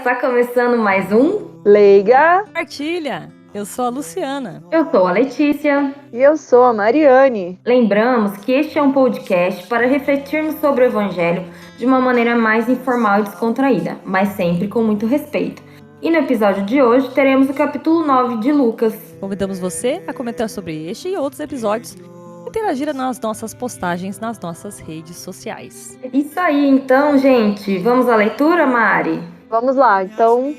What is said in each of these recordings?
está começando mais um Leiga. Partilha! Eu sou a Luciana. Eu sou a Letícia. E eu sou a Mariane. Lembramos que este é um podcast para refletirmos sobre o Evangelho de uma maneira mais informal e descontraída, mas sempre com muito respeito. E no episódio de hoje teremos o capítulo 9 de Lucas. Convidamos você a comentar sobre este e outros episódios e interagir nas nossas postagens nas nossas redes sociais. Isso aí, então, gente. Vamos à leitura, Mari? Vamos lá. Então,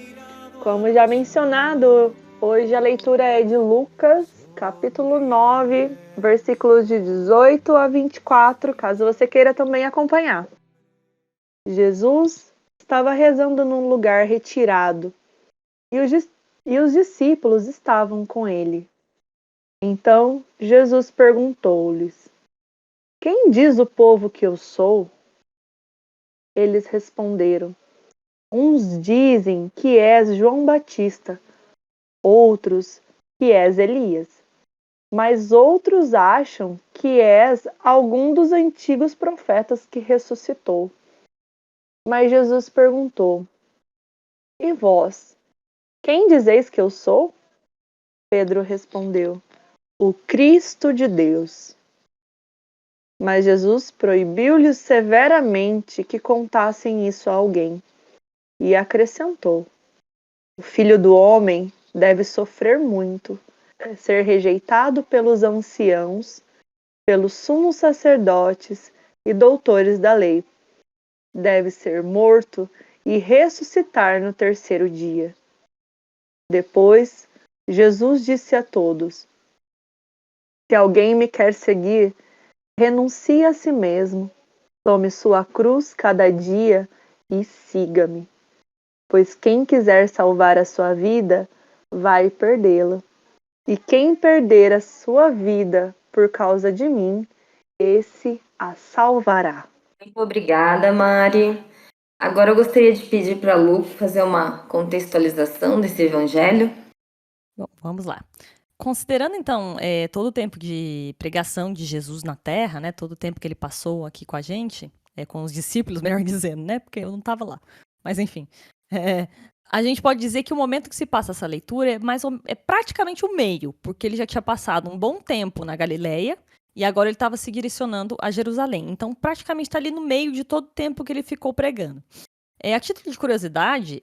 como já mencionado, hoje a leitura é de Lucas, capítulo 9, versículos de 18 a 24, caso você queira também acompanhar. Jesus estava rezando num lugar retirado e os discípulos estavam com ele. Então Jesus perguntou-lhes: Quem diz o povo que eu sou? Eles responderam: Uns dizem que és João Batista, outros que és Elias, mas outros acham que és algum dos antigos profetas que ressuscitou. Mas Jesus perguntou: E vós, quem dizeis que eu sou? Pedro respondeu: O Cristo de Deus. Mas Jesus proibiu-lhes severamente que contassem isso a alguém e acrescentou: O Filho do Homem deve sofrer muito, ser rejeitado pelos anciãos, pelos sumos sacerdotes e doutores da lei. Deve ser morto e ressuscitar no terceiro dia. Depois, Jesus disse a todos: Se alguém me quer seguir, renuncie a si mesmo, tome sua cruz cada dia e siga-me. Pois quem quiser salvar a sua vida, vai perdê-la. E quem perder a sua vida por causa de mim, esse a salvará. Muito obrigada, Mari. Agora eu gostaria de pedir para a Lu fazer uma contextualização desse evangelho. Bom, vamos lá. Considerando, então, todo o tempo de pregação de Jesus na Terra, né, todo o tempo que ele passou aqui com a gente, com os discípulos, melhor dizendo, né, porque eu não estava lá. Mas, enfim, a gente pode dizer que o momento que se passa essa leitura é praticamente o meio, porque ele já tinha passado um bom tempo na Galileia e agora ele estava se direcionando a Jerusalém. Então, praticamente está ali no meio de todo o tempo que ele ficou pregando. A título de curiosidade,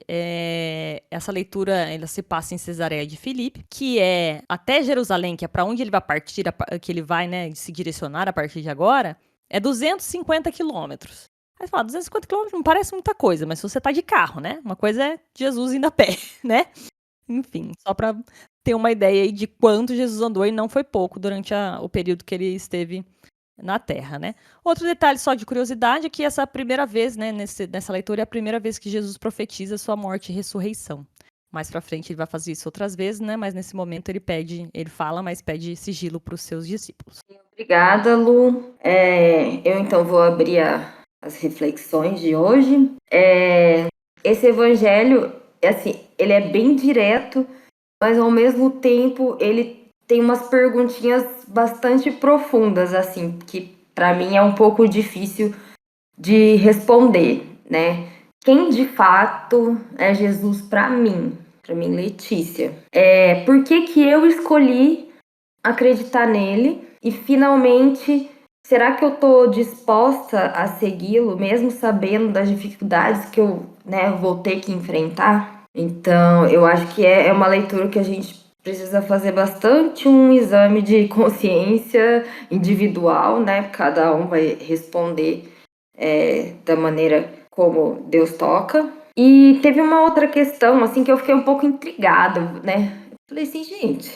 essa leitura ela se passa em Cesareia de Filipe, que é até Jerusalém, que é para onde ele vai partir, que ele vai, né, se direcionar a partir de agora, é 250 quilômetros. Aí você fala, 250 quilômetros não parece muita coisa, mas se você tá de carro, né? Uma coisa é Jesus indo a pé, né? Enfim, só para ter uma ideia aí de quanto Jesus andou, e não foi pouco durante o período que ele esteve na Terra, né? Outro detalhe só de curiosidade é que essa primeira vez, né, nessa leitura, é a primeira vez que Jesus profetiza sua morte e ressurreição. Mais pra frente ele vai fazer isso outras vezes, né? Mas nesse momento ele fala, mas pede sigilo para os seus discípulos. Obrigada, Lu. Eu então vou abrir as reflexões de hoje. Esse evangelho, assim, ele é bem direto, mas ao mesmo tempo ele tem umas perguntinhas bastante profundas, assim, que para mim é um pouco difícil de responder, né? Quem de fato é Jesus para mim, Letícia? Por que eu escolhi acreditar nele e finalmente será que eu tô disposta a segui-lo mesmo sabendo das dificuldades que eu, né, vou ter que enfrentar? Então, eu acho que é uma leitura que a gente precisa fazer bastante um exame de consciência individual, né? Cada um vai responder da maneira como Deus toca. E teve uma outra questão, assim, que eu fiquei um pouco intrigada, né? Falei assim, gente,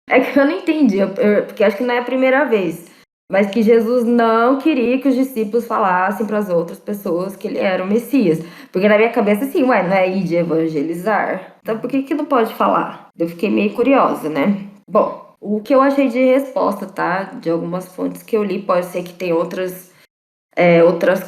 é que eu não entendi, porque acho que não é a primeira vez, mas que Jesus não queria que os discípulos falassem para as outras pessoas que ele era o Messias. Porque na minha cabeça, assim, ué, não é ir de evangelizar? Então por que não pode falar? Eu fiquei meio curiosa, né? Bom, o que eu achei de resposta, tá? De algumas fontes que eu li, pode ser que tem outras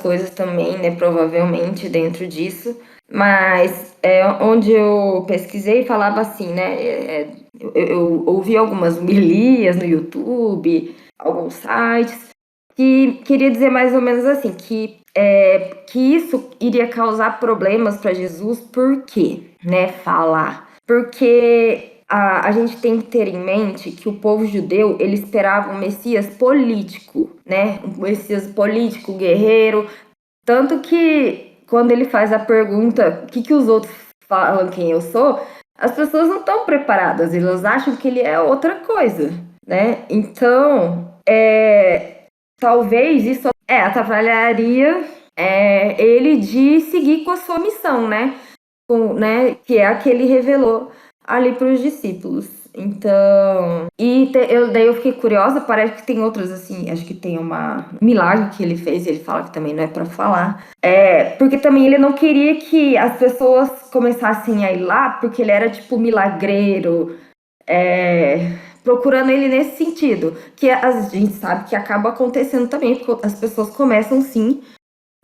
coisas também, né? Provavelmente dentro disso. Mas onde eu pesquisei falava assim, né? Eu ouvi algumas homilias no YouTube, alguns sites, que queria dizer mais ou menos assim, que que isso iria causar problemas para Jesus. Por quê? Né, falar. Porque a gente tem que ter em mente que o povo judeu, ele esperava um Messias político, né? Um Messias político, guerreiro. Tanto que quando ele faz a pergunta, o que os outros falam quem eu sou, as pessoas não estão preparadas, elas acham que ele é outra coisa, né? Então, talvez isso atrapalharia ele de seguir com a sua missão, né? Que é a que ele revelou ali para os discípulos. Então, daí eu fiquei curiosa, parece que tem outras assim, acho que tem um milagre que ele fez, ele fala que também não é para falar. Porque também ele não queria que as pessoas começassem a ir lá, porque ele era tipo milagreiro, procurando ele nesse sentido, que a gente sabe que acaba acontecendo também, porque as pessoas começam sim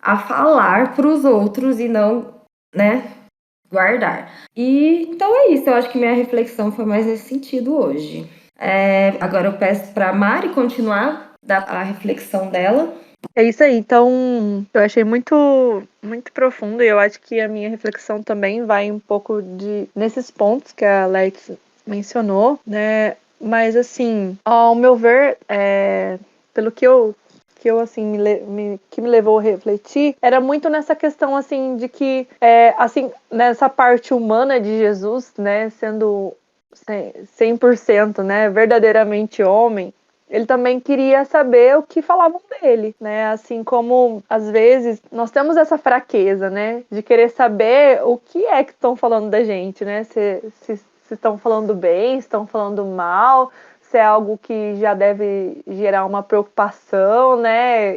a falar para os outros e não, né, guardar. E então é isso, eu acho que minha reflexão foi mais nesse sentido hoje. Agora eu peço para a Mari continuar a reflexão dela. É isso aí. Então, eu achei muito, muito profundo e eu acho que a minha reflexão também vai um pouco nesses pontos que a Alex mencionou, né? Mas, assim, ao meu ver, pelo que eu assim, que me levou a refletir, era muito nessa questão, assim, de que, assim, nessa parte humana de Jesus, né, sendo 100%, né, verdadeiramente homem, ele também queria saber o que falavam dele, né? Assim como, às vezes, nós temos essa fraqueza, né? De querer saber o que é que estão falando da gente, né? Se estão falando bem, se estão falando mal, se é algo que já deve gerar uma preocupação, né?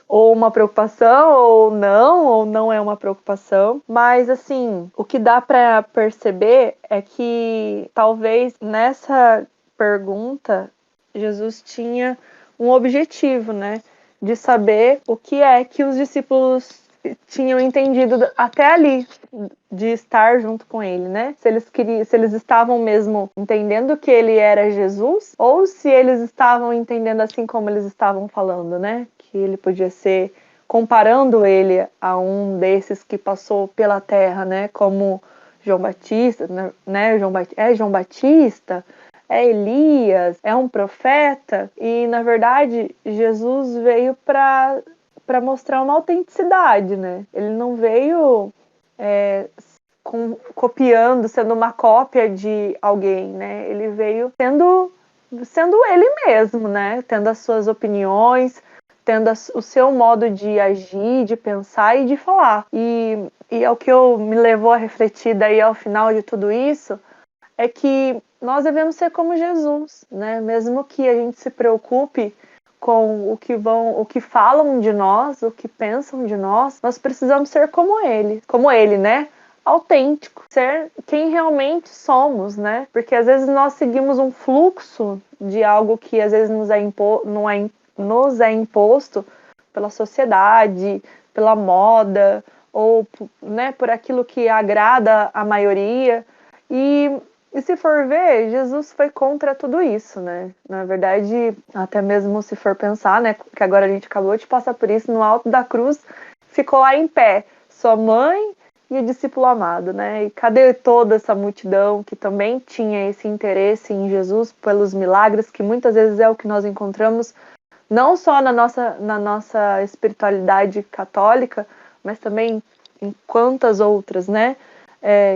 Ou uma preocupação, ou não é uma preocupação. Mas, assim, o que dá para perceber é que talvez nessa pergunta, Jesus tinha um objetivo, né? De saber o que é que os discípulos tinham entendido até ali, de estar junto com ele, né? Se eles estavam mesmo entendendo que ele era Jesus, ou se eles estavam entendendo assim como eles estavam falando, né? Que ele podia ser, comparando ele a um desses que passou pela terra, né? Como João Batista, né? João Batista, é Elias, é um profeta, e na verdade Jesus veio para mostrar uma autenticidade, né? Ele não veio copiando, sendo uma cópia de alguém, né? Ele veio sendo ele mesmo, né? Tendo as suas opiniões, tendo o seu modo de agir, de pensar e de falar. E é o que me levou a refletir daí ao final de tudo isso, é que nós devemos ser como Jesus, né? Mesmo que a gente se preocupe com o que falam de nós, o que pensam de nós precisamos ser como ele, né? Autêntico, ser quem realmente somos, né? Porque às vezes nós seguimos um fluxo de algo que às vezes nos é imposto pela sociedade, pela moda, ou, né, por aquilo que agrada a maioria. E se for ver, Jesus foi contra tudo isso, né? Na verdade, até mesmo se for pensar, né, que agora a gente acabou de passar por isso, no alto da cruz, ficou lá em pé sua mãe e o discípulo amado, né? E cadê toda essa multidão que também tinha esse interesse em Jesus pelos milagres, que muitas vezes é o que nós encontramos não só na nossa espiritualidade católica, mas também em quantas outras, né?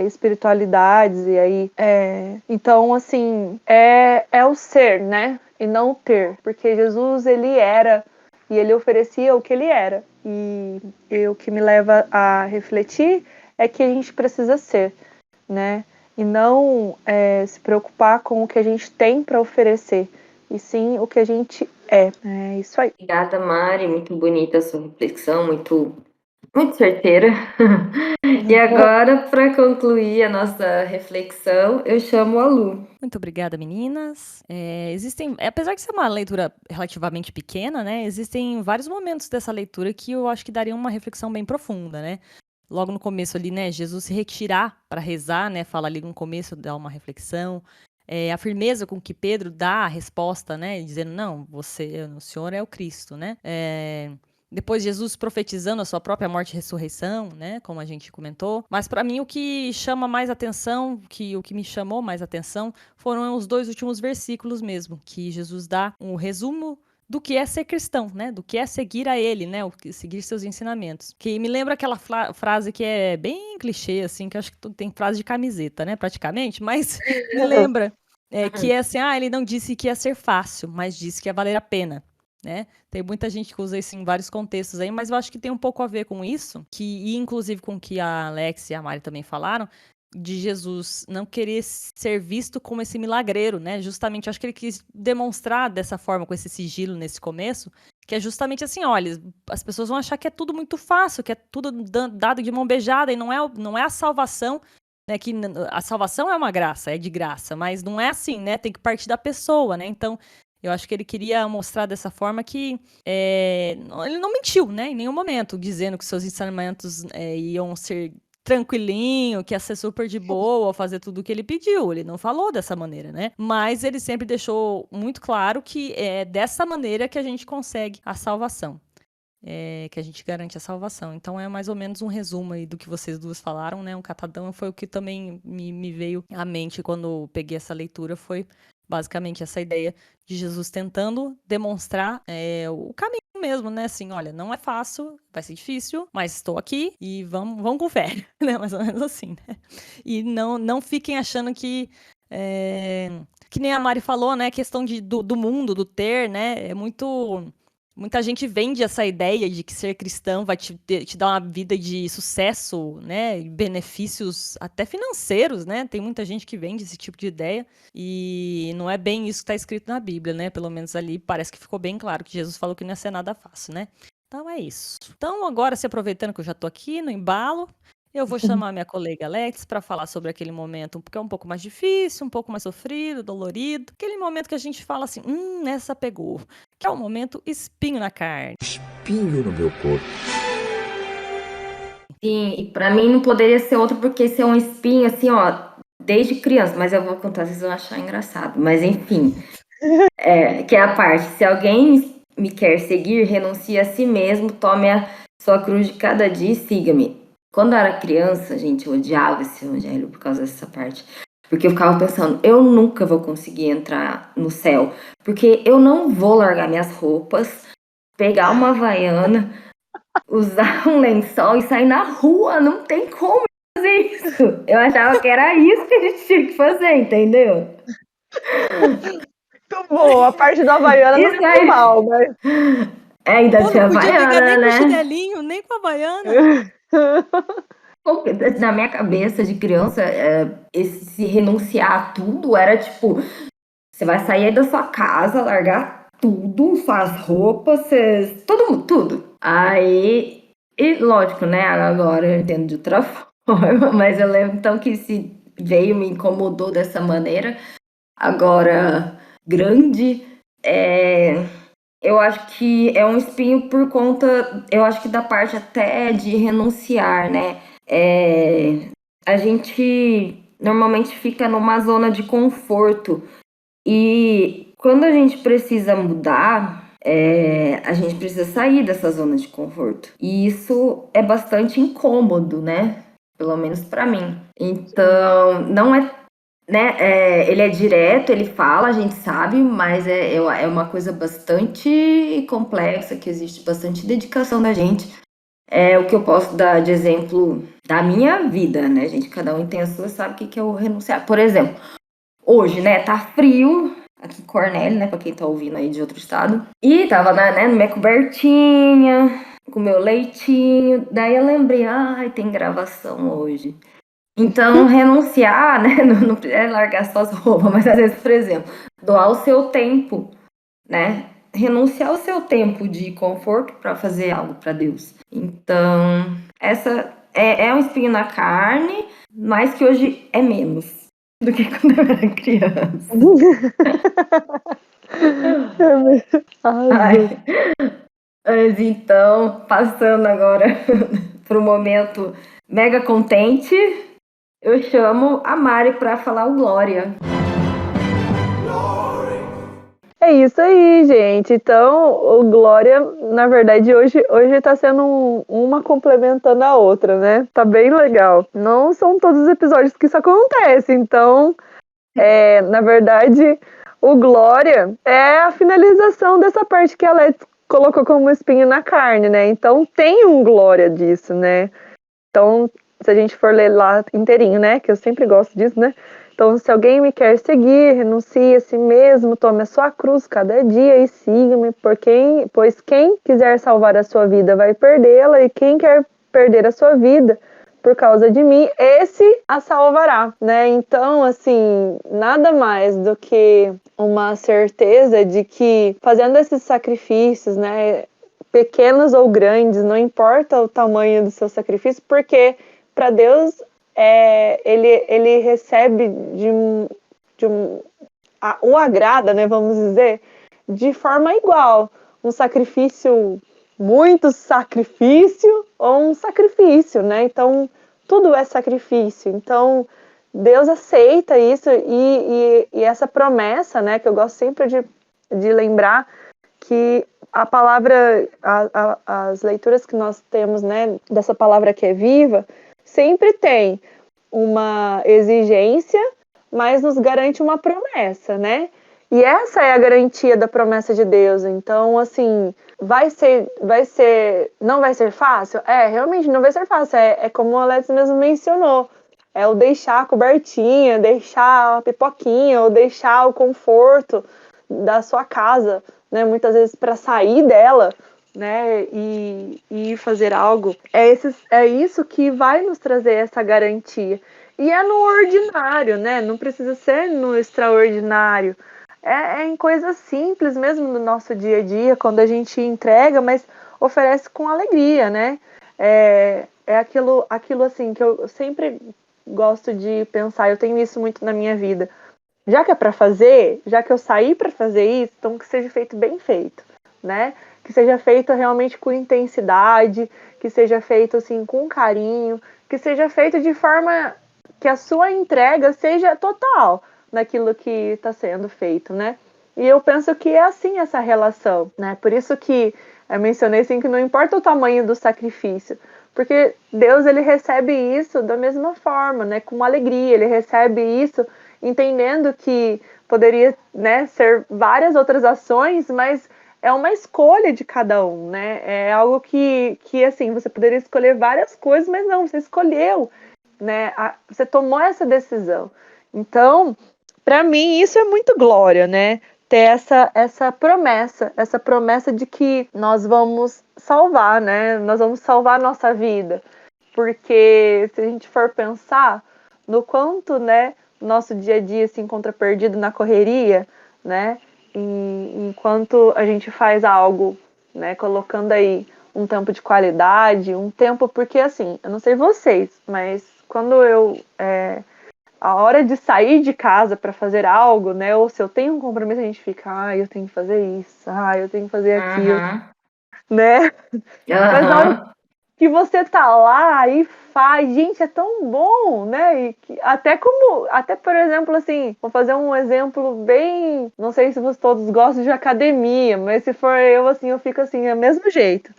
Espiritualidades, e aí então, assim, é o ser, né, e não o ter, porque Jesus, ele era e ele oferecia o que ele era, e o que me leva a refletir é que a gente precisa ser, né, e não se preocupar com o que a gente tem para oferecer, e sim o que a gente é isso aí. Obrigada, Mari, muito bonita a sua reflexão, muito certeira. E agora, para concluir a nossa reflexão, eu chamo a Lu. Muito obrigada, meninas. Apesar de ser uma leitura relativamente pequena, né, existem vários momentos dessa leitura que eu acho que daria uma reflexão bem profunda, né? Logo no começo ali, né, Jesus se retirar para rezar, né, fala ali no começo, dá uma reflexão. A firmeza com que Pedro dá a resposta, né, dizendo, não, o Senhor é o Cristo, né? Depois Jesus profetizando a sua própria morte e ressurreição, né? Como a gente comentou. Mas para mim o que chama mais atenção, o que me chamou mais atenção, foram os 2 últimos versículos mesmo, que Jesus dá um resumo do que é ser cristão, né? Do que é seguir a ele, né? Seguir seus ensinamentos. Que me lembra aquela frase que é bem clichê, assim, que eu acho que tem frase de camiseta, né? Praticamente, mas me lembra que é assim, ele não disse que ia ser fácil, mas disse que ia valer a pena. Né? Tem muita gente que usa isso em vários contextos aí, mas eu acho que tem um pouco a ver com isso, e inclusive com o que a Alex e a Mari também falaram, de Jesus não querer ser visto como esse milagreiro, né? Justamente, acho que ele quis demonstrar dessa forma, com esse sigilo nesse começo, que é justamente assim, olha, as pessoas vão achar que é tudo muito fácil, que é tudo dado de mão beijada, e não é a salvação, né? Que a salvação é uma graça, é de graça, mas não é assim, né? Tem que partir da pessoa, né? Então, eu acho que ele queria mostrar dessa forma que ele não mentiu, né, em nenhum momento, dizendo que seus ensinamentos iam ser tranquilinho, que ia ser super de boa, fazer tudo o que ele pediu. Ele não falou dessa maneira, né? Mas ele sempre deixou muito claro que é dessa maneira que a gente consegue a salvação. Que a gente garante a salvação. Então é mais ou menos um resumo aí do que vocês duas falaram, né? Um catadão foi o que também me veio à mente quando peguei essa leitura, foi basicamente essa ideia de Jesus tentando demonstrar o caminho mesmo, né? Assim, olha, não é fácil, vai ser difícil, mas estou aqui e vamos com fé, né? Mais ou menos assim, né? E não fiquem achando que nem a Mari falou, né? Questão do mundo, do ter, né? É muito... Muita gente vende essa ideia de que ser cristão vai te dar uma vida de sucesso, né? Benefícios até financeiros, né? Tem muita gente que vende esse tipo de ideia e não é bem isso que está escrito na Bíblia, né? Pelo menos ali parece que ficou bem claro que Jesus falou que não ia ser nada fácil, né? Então é isso. Então agora, se aproveitando que eu já tô aqui no embalo, eu vou chamar minha colega Alex para falar sobre aquele momento que é um pouco mais difícil, um pouco mais sofrido, dolorido. Aquele momento que a gente fala assim, essa pegou. Que é o momento espinho na carne. Espinho no meu corpo. Sim, e pra mim não poderia ser outro, porque esse é um espinho, assim, ó, desde criança. Mas eu vou contar, vocês vão achar engraçado. Mas enfim, que é a parte. Se alguém me quer seguir, renuncie a si mesmo, tome a sua cruz de cada dia e siga-me. Quando eu era criança, gente, eu odiava esse evangelho por causa dessa parte. Porque eu ficava pensando, eu nunca vou conseguir entrar no céu. Porque eu não vou largar minhas roupas, pegar uma havaiana, usar um lençol e sair na rua. Não tem como fazer isso. Eu achava que era isso que a gente tinha que fazer, entendeu? Muito bom, a parte da Havaiana não Isso foi aí. mal, mas... Ainda Pô, tinha não podia pegar havaiana, nem com né? chinelinho, nem com a Havaiana. Na minha cabeça de criança, esse renunciar a tudo era tipo, você vai sair aí da sua casa, largar tudo, suas roupas, tudo. Aí, e lógico, né? Agora eu entendo de outra forma, mas eu lembro então que se veio, me incomodou dessa maneira. Agora, grande, eu acho que é um espinho por conta, eu acho que da parte até de renunciar, né? A gente normalmente fica numa zona de conforto e quando a gente precisa mudar, a gente precisa sair dessa zona de conforto. E isso é bastante incômodo, né? Pelo menos para mim. Então, não é, né? Ele é direto, ele fala, a gente sabe, mas é uma coisa bastante complexa, que existe bastante dedicação da gente. É o que eu posso dar de exemplo da minha vida, né, gente? Cada um tem a sua, sabe o que é o renunciar. Por exemplo, hoje, né, tá frio aqui em Cornélio, né, pra quem tá ouvindo aí de outro estado. E tava, né, na minha cobertinha, com meu leitinho. Daí eu lembrei, tem gravação hoje. Então, renunciar, né, não é largar suas roupas, mas às vezes, por exemplo, doar o seu tempo, né? Renunciar ao seu tempo de conforto para fazer algo para Deus. Então, essa é um espinho na carne, mas que hoje é menos do que quando eu era criança. Ai, mas então, passando agora para o momento mega contente, eu chamo a Mari para falar o Glória. É isso aí, gente. Então, o Glória, na verdade, hoje tá sendo uma complementando a outra, né? Tá bem legal. Não são todos os episódios que isso acontece, então, na verdade, o Glória é a finalização dessa parte que a Let's colocou como espinho na carne, né? Então, tem um Glória disso, né? Então, se a gente for ler lá inteirinho, né? Que eu sempre gosto disso, né? Então, se alguém me quer seguir, renuncie a si mesmo, tome a sua cruz cada dia e siga-me, pois quem quiser salvar a sua vida vai perdê-la, e quem quer perder a sua vida por causa de mim, esse a salvará, né? Então, assim, nada mais do que uma certeza de que fazendo esses sacrifícios, né? Pequenos ou grandes, não importa o tamanho do seu sacrifício, porque para Deus ele recebe o agrada, né, vamos dizer, de forma igual. Um sacrifício, muito sacrifício, ou um sacrifício, né? Então, tudo é sacrifício. Então, Deus aceita isso e essa promessa, né, que eu gosto sempre de lembrar, que a palavra, as leituras que nós temos, né, dessa palavra que é viva, sempre tem uma exigência, mas nos garante uma promessa, né? E essa é a garantia da promessa de Deus. Então, assim, não vai ser fácil? Realmente não vai ser fácil. É como o Alex mesmo mencionou. É o deixar a cobertinha, deixar a pipoquinha, ou deixar o conforto da sua casa, né? Muitas vezes para sair dela, né? E fazer algo. É isso que vai nos trazer essa garantia. E é no ordinário, né? Não precisa ser no extraordinário. É em coisas simples mesmo no nosso dia a dia, quando a gente entrega, mas oferece com alegria, né? É aquilo assim que eu sempre gosto de pensar, eu tenho isso muito na minha vida. Já que é para fazer, já que eu saí para fazer isso, então que seja feito bem feito, né? Que seja feito realmente com intensidade, que seja feito assim com carinho, que seja feito de forma que a sua entrega seja total naquilo que está sendo feito, né? E eu penso que é assim essa relação, né? Por isso que eu mencionei assim que não importa o tamanho do sacrifício, porque Deus ele recebe isso da mesma forma, né? Com alegria, ele recebe isso entendendo que poderia, né, ser várias outras ações, mas é uma escolha de cada um, né? É algo que assim, você poderia escolher várias coisas, mas não, você escolheu, né? Você tomou essa decisão. Então, para mim, isso é muito glória, né? Ter essa promessa de que nós vamos salvar, né? Nós vamos salvar a nossa vida. Porque se a gente for pensar no quanto, né, nosso dia a dia se encontra perdido na correria, né? Enquanto a gente faz algo, né, colocando aí um tempo de qualidade, um tempo, porque assim, eu não sei vocês, mas quando a hora de sair de casa para fazer algo, né, ou se eu tenho um compromisso, a gente fica, eu tenho que fazer isso, eu tenho que fazer aquilo, né? Mas na hora Aham. que você tá lá e faz, gente, é tão bom, né? Até por exemplo, assim, vou fazer um exemplo bem, não sei se vocês todos gostam de academia, mas se for eu, assim, eu fico assim, é o mesmo jeito.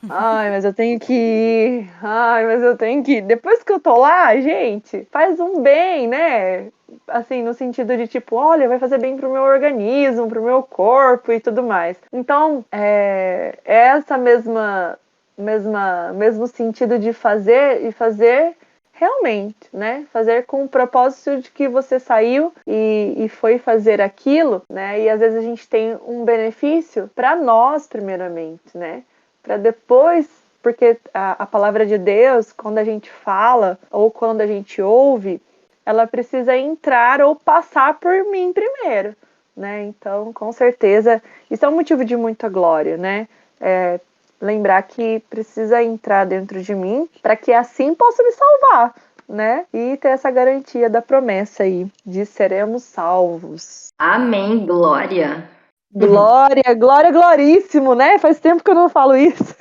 Mas eu tenho que ir. Mas eu tenho que ir. Depois que eu tô lá, gente, faz um bem, né? Assim, no sentido de tipo, olha, vai fazer bem pro meu organismo, pro meu corpo e tudo mais. Então, essa mesmo sentido de fazer e fazer realmente, né? Fazer com o propósito de que você saiu e foi fazer aquilo, né? E às vezes a gente tem um benefício para nós, primeiramente, né? Para depois, porque a palavra de Deus, quando a gente fala ou quando a gente ouve, ela precisa entrar ou passar por mim primeiro, né? Então, com certeza, isso é um motivo de muita glória, né? Lembrar que precisa entrar dentro de mim para que assim possa me salvar, né? E ter essa garantia da promessa aí de seremos salvos. Amém, glória. Glória, glória, gloríssimo, né? Faz tempo que eu não falo isso.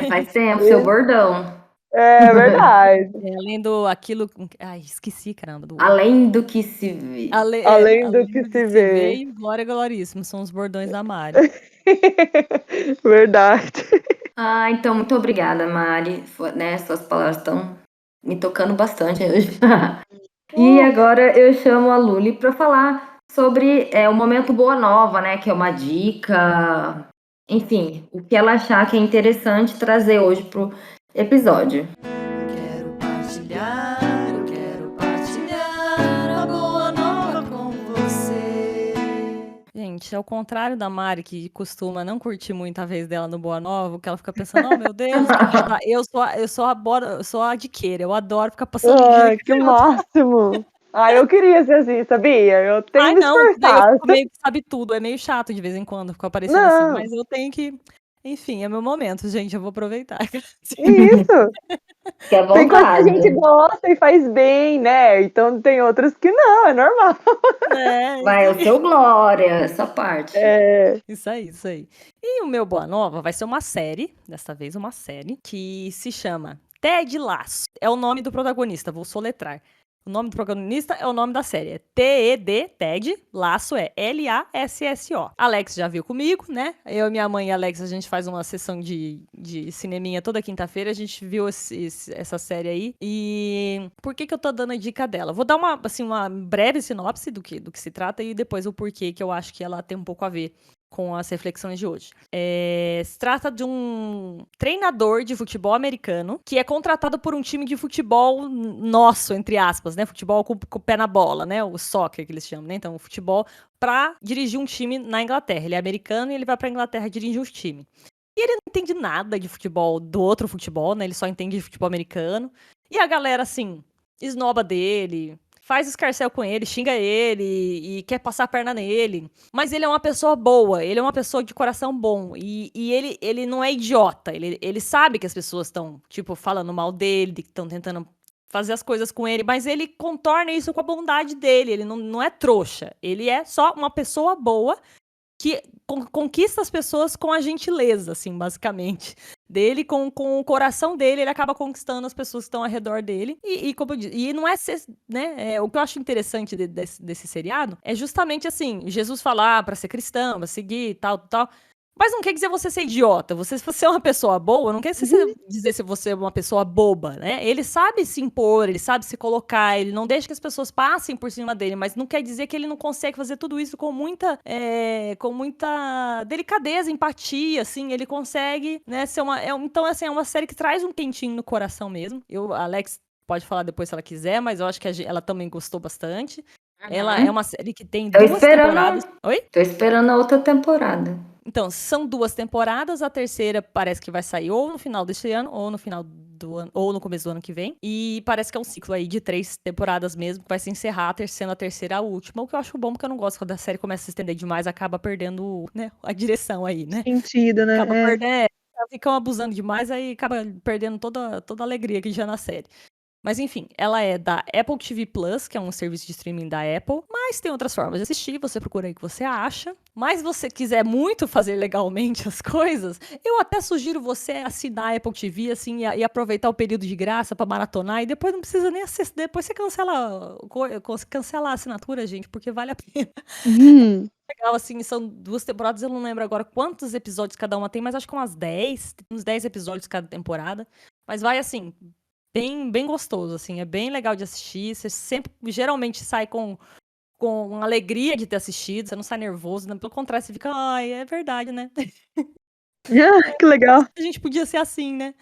Faz tempo, seu bordão. É verdade. Além do aquilo. Ai, esqueci, caramba. Além do que se vê. Além do Além que do que se se vê vê. e Glória Gloríssimo. São os bordões da Mari. Verdade. Ah, então, muito obrigada, Mari. Né, suas palavras estão me tocando bastante hoje. E agora eu chamo a Luli para falar sobre o momento Boa Nova, né? Que é uma dica, enfim, o que ela achar que é interessante trazer hoje pro episódio. Eu quero partilhar a boa nova com você. Gente, ao contrário da Mari, que costuma não curtir muito a vez dela no Boa Nova, que ela fica pensando, oh meu Deus, tem que rodar. Eu sou a diqueira, eu adoro ficar passando música. Ai, que máximo. Eu queria ser assim, sabia? Eu tenho Ai, que me não, que daí eu esforçar. fico meio que sabe tudo, é meio chato de vez em quando ficar aparecendo assim, Não, mas eu tenho que. Enfim, é meu momento, gente, eu vou aproveitar. isso. Fique à Tem coisas que a gente vontade. gosta e faz bem, né? Então tem outras que não, é normal. É, isso Vai o aí. seu Glória, essa parte. É, Isso aí, isso aí. E o meu Boa Nova vai ser uma série, desta vez uma série, que se chama Ted Lasso. É o nome do protagonista, vou soletrar. O nome do protagonista é o nome da série. É T-E-D, Ted, Lasso é L-A-S-S-O. Alex já viu comigo, né? Eu, minha mãe e Alex, a gente faz uma sessão de cineminha toda quinta-feira. A gente viu essa série aí. E por que eu tô dando a dica dela? Vou dar uma breve sinopse do que se trata e depois o porquê que eu acho que ela tem um pouco a ver com as reflexões de hoje. Se trata de um treinador de futebol americano que é contratado por um time de futebol nosso, entre aspas, né? Futebol com o pé na bola, né? O soccer que eles chamam, né? Então, o futebol pra dirigir um time na Inglaterra. Ele é americano e ele vai pra Inglaterra dirigir um time. E ele não entende nada de futebol, do outro futebol, né? Ele só entende de futebol americano. E a galera, assim, esnoba dele, faz escarcéu com ele, xinga ele e quer passar a perna nele. Mas ele é uma pessoa boa, ele é uma pessoa de coração bom. E ele não é idiota. Ele sabe que as pessoas estão, tipo, falando mal dele, que estão tentando fazer as coisas com ele, mas ele contorna isso com a bondade dele. Ele não é trouxa. Ele é só uma pessoa boa que conquista as pessoas com a gentileza, assim, basicamente. Dele, com o coração dele, ele acaba conquistando as pessoas que estão ao redor dele. E como eu disse, e não é ser, né? O que eu acho interessante desse seriado é justamente assim: Jesus falar pra ser cristão, pra seguir, tal, tal. Mas não quer dizer você ser idiota. Se você é uma pessoa boa, não quer dizer se você é uma pessoa boba, né? Ele sabe se impor, ele sabe se colocar, ele não deixa que as pessoas passem por cima dele, mas não quer dizer que ele não consegue fazer tudo isso com muita delicadeza, empatia, assim. Ele consegue, né, ser então, assim, é uma série que traz um quentinho no coração mesmo. A Alex pode falar depois se ela quiser, mas eu acho que ela também gostou bastante. Ela é uma série que tem Tô 2 temporadas. esperando, Oi? tô esperando a outra temporada. Então, são 2 temporadas, a terceira parece que vai sair ou no final deste ano, ou no final do ano, ou no começo do ano que vem. E parece que é um ciclo aí de 3 temporadas mesmo, que vai se encerrar, a terceira a última. O que eu acho bom, porque eu não gosto quando a série começa a se estender demais, acaba perdendo, né, a direção aí, né? sentido, né? Acaba perdendo, ficam abusando demais, aí acaba perdendo toda a alegria que já na série. Mas enfim, ela é da Apple TV Plus, que é um serviço de streaming da Apple. Mas tem outras formas de assistir, você procura aí o que você acha. Mas se você quiser muito fazer legalmente as coisas, eu até sugiro você assinar a Apple TV, assim, e aproveitar o período de graça pra maratonar. E depois não precisa nem assistir, depois você cancela a assinatura, gente, porque vale a pena. Legal, assim, são 2 temporadas, eu não lembro agora quantos episódios cada uma tem, mas acho que uns 10 episódios cada temporada. Mas vai, assim, bem gostoso, assim, é bem legal de assistir. Você sempre, geralmente, sai com alegria de ter assistido, você não sai nervoso, né? Pelo contrário, você fica, ai, é verdade, né? Que legal. A gente podia ser assim, né?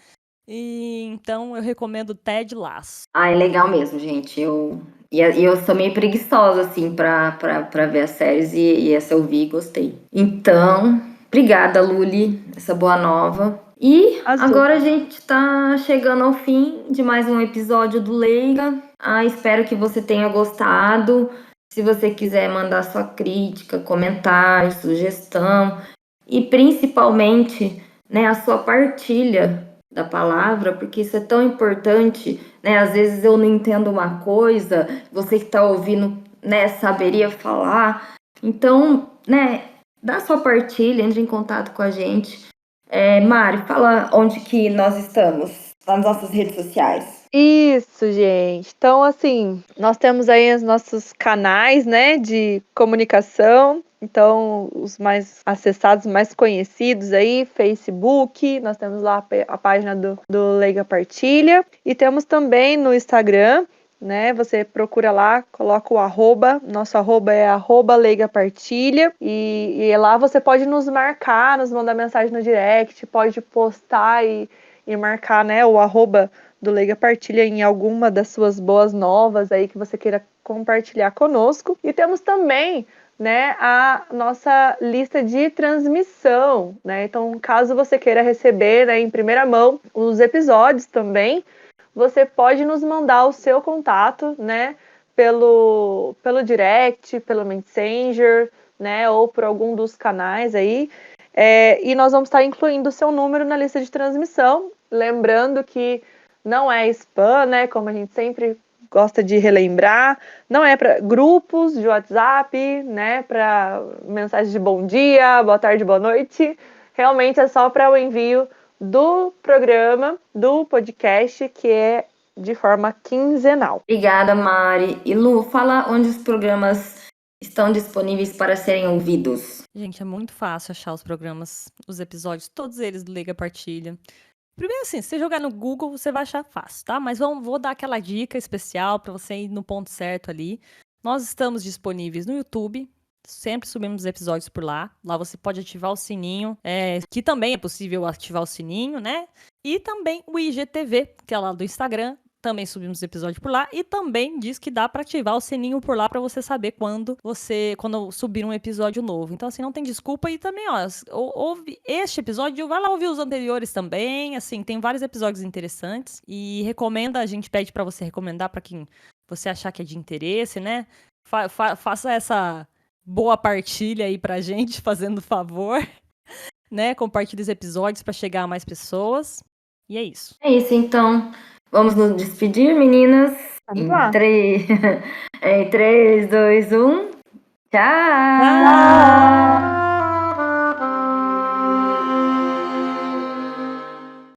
E então eu recomendo Ted Lasso. Ah, é legal mesmo, gente. Eu sou meio preguiçosa, assim, pra ver as séries e essa eu vi e gostei. Então, obrigada, Luli, essa boa nova. E Azul. agora a gente tá chegando ao fim de mais um episódio do Leiga. Espero que você tenha gostado. Se você quiser mandar sua crítica, comentário, sugestão e principalmente, né, a sua partilha da palavra, porque isso é tão importante, né? Às vezes eu não entendo uma coisa, você que está ouvindo, né, saberia falar. Então, né, dá sua partilha, entre em contato com a gente. Mari, fala onde que nós estamos. nas nossas redes sociais. Isso, gente. Então, assim, nós temos aí os nossos canais, né, de comunicação. Então, os mais acessados, mais conhecidos aí, Facebook, nós temos lá a página do Leiga Partilha. E temos também no Instagram, né, você procura lá, coloca o arroba, nosso arroba é @Leiga Partilha. E lá você pode nos marcar, nos mandar mensagem no direct, pode postar e marcar, né, o arroba do Leiga Partilha em alguma das suas boas novas aí que você queira compartilhar conosco. E temos também, né, a nossa lista de transmissão, né? Então, caso você queira receber, né, em primeira mão os episódios também, você pode nos mandar o seu contato, né, pelo direct, pelo Messenger, né, ou por algum dos canais aí. E nós vamos estar incluindo o seu número na lista de transmissão, lembrando que não é spam, né? Como a gente sempre gosta de relembrar. Não é para grupos de WhatsApp, né? Para mensagens de bom dia, boa tarde, boa noite. Realmente é só para o envio do programa, do podcast, que é de forma quinzenal. Obrigada, Mari. E Lu, fala onde os programas estão disponíveis para serem ouvidos. Gente, é muito fácil achar os programas, os episódios, todos eles do Leiga Partilha. Primeiro assim, se você jogar no Google, você vai achar fácil, tá? Mas vou dar aquela dica especial para você ir no ponto certo ali. Nós estamos disponíveis no YouTube, sempre subimos episódios por lá. Lá você pode ativar o sininho, que também é possível ativar o sininho, né? E também o IGTV, que é lá do Instagram. Também subimos episódio por lá e também diz que dá para ativar o sininho por lá para você saber quando subir um episódio novo. Então assim, não tem desculpa e também, ó, ouve este episódio, vai lá ouvir os anteriores também, assim, tem vários episódios interessantes e a gente pede para você recomendar para quem você achar que é de interesse, né? Faça essa boa partilha aí pra gente, fazendo favor, né? Compartilhe os episódios para chegar a mais pessoas. E é isso. É isso, então. Vamos nos despedir, meninas. Vamos lá. Em 3, 2, 1. Tchau! Tchau!